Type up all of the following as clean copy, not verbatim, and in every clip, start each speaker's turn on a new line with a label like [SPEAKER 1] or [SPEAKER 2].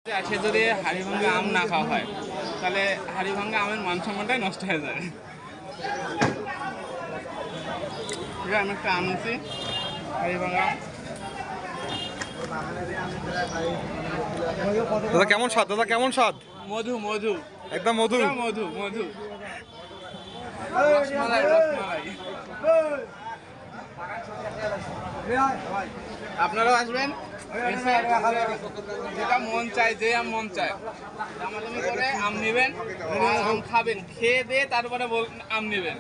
[SPEAKER 1] আসে যদি হাড়িভাঙ্গা আম না খাওয়া হয় তাহলে হাড়িভাঙ্গা আমের মান সম্মানটাই নষ্ট হয়ে যায়। আমি একটা আম নিচ্ছি হাড়িভাঙ্গা।
[SPEAKER 2] দাদা কেমন স্বাদ? দাদা কেমন স্বাদ?
[SPEAKER 1] মধু মধু
[SPEAKER 2] একদম মধু
[SPEAKER 1] মধু মধু রসমালাই রসমালাই। আপনারাও আসবেন, যেটা মন চায় যে আম মন চায় দামাদামি করে আম নেবেন, আম খাবেন, খেয়ে দিয়ে তারপরে আম নেবেন,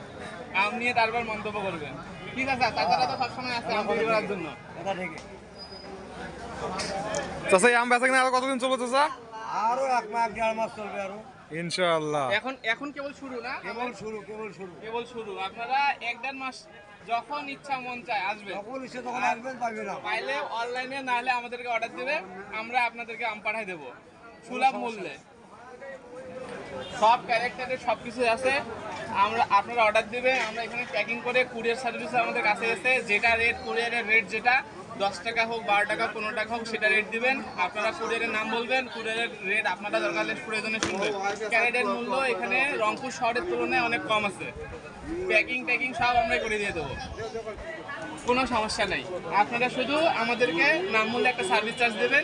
[SPEAKER 1] আম নিয়ে তারপর মন্তব্য করবেন। ঠিক আছে, তাছাড়া তো সবসময় আছে আম বিক্রি করার জন্য।
[SPEAKER 2] চাচা এই আম বেচা কিনা আরো কতদিন চলবে চাচা?
[SPEAKER 3] আরো 1 মাস 1.5 মাস চলবে আরো
[SPEAKER 2] ইনশাআল্লাহ।
[SPEAKER 1] এখন কেবল শুরু না,
[SPEAKER 3] কেবল শুরু।
[SPEAKER 1] আপনারা 1-1.5 মাস যখন ইচ্ছা মন চায় আসবেন,
[SPEAKER 3] যখন ইচ্ছে তখন আসবেন, পাবেন না
[SPEAKER 1] পাইলে অনলাইনে না হলে আমাদেরকে অর্ডার দেবে, আমরা আপনাদেরকে আম পাঠিয়ে দেবো সুলভ মূল্যে। সব ক্যারেক্টারের সব কিছু আছে, আপনারা অর্ডার দেবে, আমরা এখানে প্যাকিং করে কুরিয়ার সার্ভিস আমাদের কাছে এসে যেটা রেট, কুরিয়ারের রেট যেটা 10 টাকা হোক 12 টাকা 15 টাকা হোক সেটা রেট দিবেন। আপনারা কুরিয়ারের নাম বলবেন, কুরিয়ারের রেট আপনারা দরকার হলে প্রয়োজনে শুনবেন। ক্যারেটের মূল্য এখানে রংপুর শহরের তুলনায় অনেক কম আছে। প্যাকিং সব আমরা করে দিয়ে দেবো, কোনো সমস্যা নেই। আপনারা শুধু আমাদেরকে নাম মূল্যে একটা সার্ভিস চার্জ দেবেন,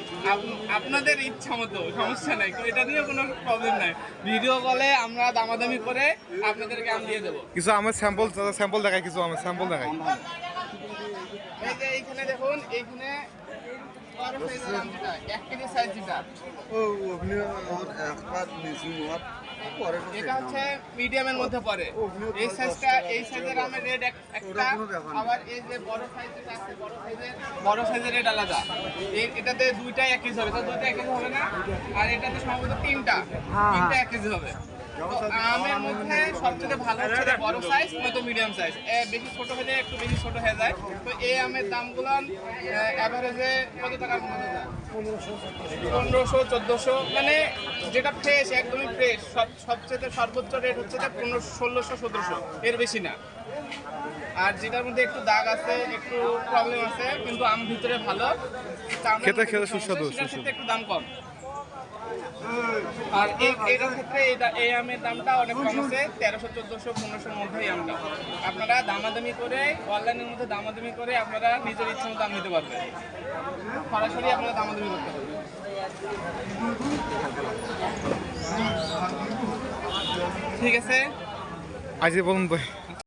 [SPEAKER 1] আপনাদের ইচ্ছা মতো, সমস্যা নাই, এটা নিয়ে কোনো প্রবলেম নাই। ভিডিও কলে আমরা দামাদামি করে আপনাদেরকে আম দিয়ে দেবো।
[SPEAKER 2] কিছু আমের স্যাম্পল দেখাই, কিছু আমের স্যাম্পল দেখাই।
[SPEAKER 1] এই যে এইখানে দেখুন, এইখানে 1 কেজি সাইজ যেটা, এটা হচ্ছে মিডিয়ামের মধ্যে পড়ে। এই সাইজের আমের রেট একটা, আবার এই যে বড় সাইজ যেটা আছে, বড় সাইজের রেট আলাদা। এটাতে 2টা 1 কেজি হবে, তো 2টা 1 কেজি হবে না, আর এটাতে সম্ভবত 3টা 1 কেজি হবে। আমের মধ্যে সবচেয়ে ভালো হচ্ছে বড় সাইজ নয়তো মিডিয়াম সাইজ। বেশি ছোট হলে একটু বেশি ছোট হয়ে যায়। তো এই আমের দামগুলো অ্যাভারেজে কত টাকার মধ্যে যায়? 1500 1400, মানে যেটা ফ্রেশ, একদমই ফ্রেশ। সবচেয়ে সর্বোচ্চ রেট হচ্ছে 1600 1700, এর বেশি না। আর যেটার মধ্যে একটু দাগ আছে, একটু প্রবলেম আছে, কিন্তু আম ভিতরে ভালো,
[SPEAKER 2] খেতে সুস্বাদু,
[SPEAKER 1] সেটার ক্ষেত্রে একটু দাম কম। আর এটার ক্ষেত্রে এই আমের দামটা অনেক কম আছে, 1300 1400 1500-র মধ্যে এই আমটা। আপনারা দামাদামি করে, অনলাইনের মধ্যে দামাদামি করে আপনারা নিজের ইচ্ছা মতো দাম নিতে পারবেন। সরাসরি আপনারা দামাদামি করতে পারবেন। ঠিক আছে,
[SPEAKER 2] আজকে বলুন ভাই।